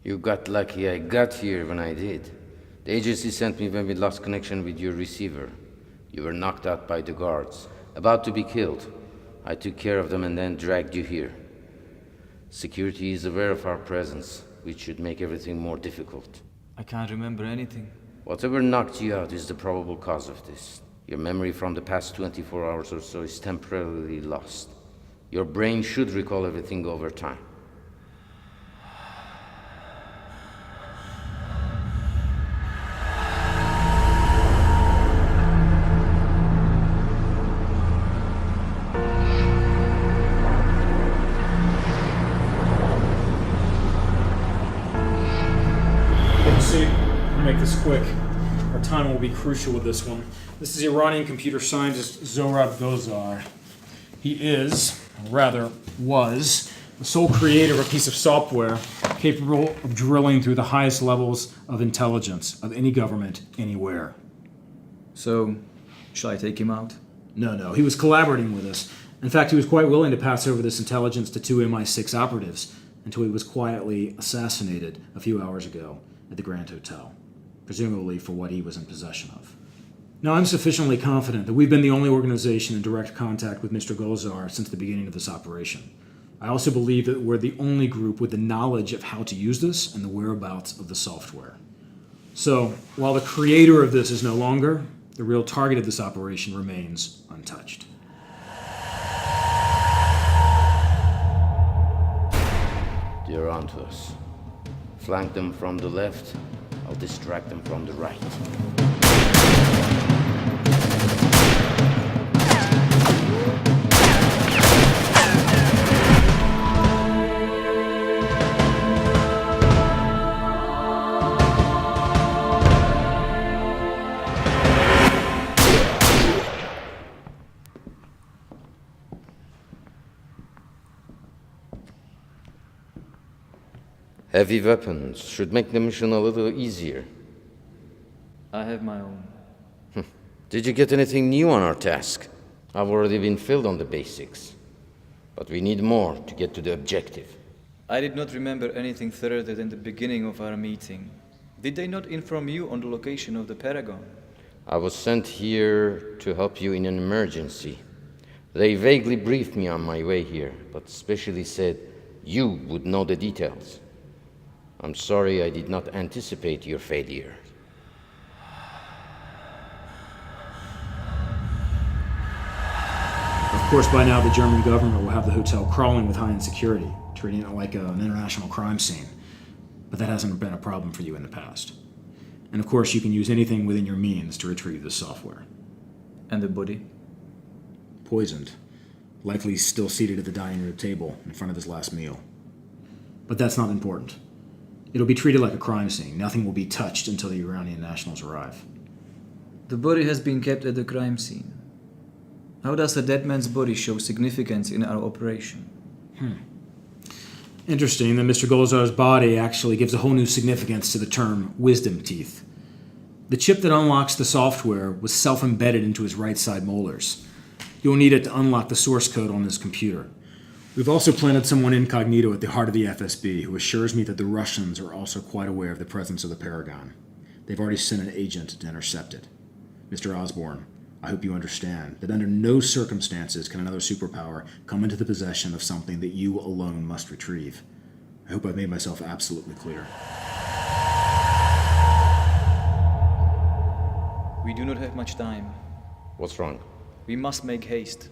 You got lucky I got here when I did. The agency sent me when we lost connection with your receiver. You were knocked out by the guards, about to be killed. I took care of them and then dragged you here. Security is aware of our presence, which should make everything more difficult. I can't remember anything. Whatever knocked you out is the probable cause of this. Your memory from the past 24 hours or so is temporarily lost. Your brain should recall everything over time. Make this quick. Our time will be crucial with this one. This is Iranian computer scientist Zohrab Gozar. He is, or rather was, the sole creator of a piece of software capable of drilling through the highest levels of intelligence of any government anywhere. So, shall I take him out? No. He was collaborating with us. In fact, he was quite willing to pass over this intelligence to two MI6 operatives until he was quietly assassinated a few hours ago at the Grand Hotel, presumably for what he was in possession of. Now, I'm sufficiently confident that we've been the only organization in direct contact with Mr. Gozar since the beginning of this operation. I also believe that we're the only group with the knowledge of how to use this and the whereabouts of the software. So, while the creator of this is no longer, the real target of this operation remains untouched. They're onto us. Flank them from the left. I'll distract them from the right. Heavy weapons should make the mission a little easier. I have my own. Did you get anything new on our task? I've already been filled on the basics. But we need more to get to the objective. I did not remember anything further than the beginning of our meeting. Did they not inform you on the location of the Paragon? I was sent here to help you in an emergency. They vaguely briefed me on my way here, but specially said you would know the details. I'm sorry I did not anticipate your failure. Of course, by now the German government will have the hotel crawling with high-end security, treating it like an international crime scene. But that hasn't been a problem for you in the past. And of course, you can use anything within your means to retrieve this software. And the body? Poisoned. Likely still seated at the dining room table in front of his last meal. But that's not important. It'll be treated like a crime scene. Nothing will be touched until the Iranian nationals arrive. The body has been kept at the crime scene. How does a dead man's body show significance in our operation? Interesting that Mr. Gozar's body actually gives a whole new significance to the term wisdom teeth. The chip that unlocks the software was self-embedded into his right side molars. You'll need it to unlock the source code on his computer. We've also planted someone incognito at the heart of the FSB who assures me that the Russians are also quite aware of the presence of the Paragon. They've already sent an agent to intercept it. Mr. Osborne, I hope you understand that under no circumstances can another superpower come into the possession of something that you alone must retrieve. I hope I've made myself absolutely clear. We do not have much time. What's wrong? We must make haste.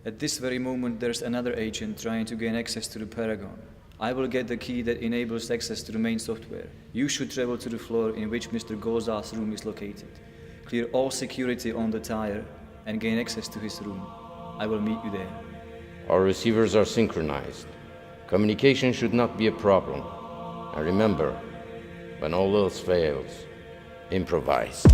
At this very moment, there's another agent trying to gain access to the Paragon. I will get the key that enables access to the main software. You should travel to the floor in which Mr. Gozar's room is located. Clear all security on the tire and gain access to his room. I will meet you there. Our receivers are synchronized. Communication should not be a problem. And remember, when all else fails, improvise.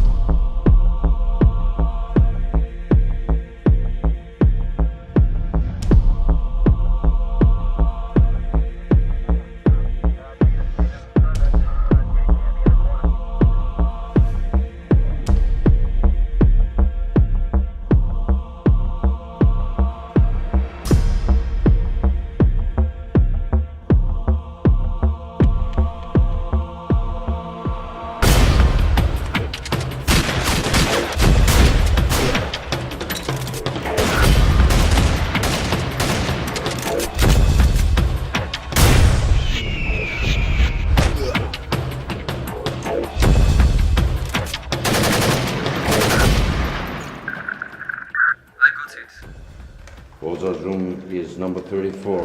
Gozo's room is number 34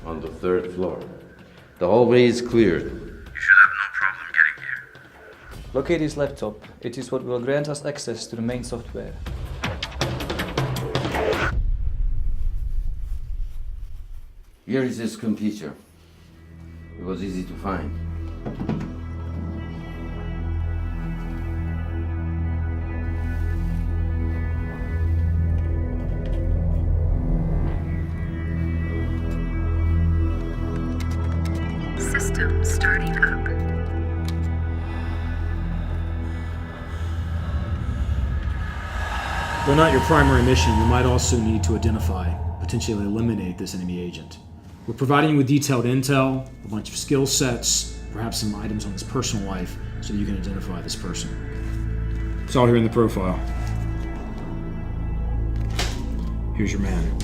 on the 3rd floor. The hallway is cleared. You should have no problem getting here. Locate his laptop. It is what will grant us access to the main software. Here is his computer. It was easy to find. System starting up. Though not your primary mission, you might also need to identify, potentially eliminate this enemy agent. We're providing you with detailed intel, a bunch of skill sets, perhaps some items on his personal life, so that you can identify this person. It's all here in the profile. Here's your man.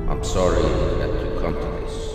I'm sorry it had to come to this.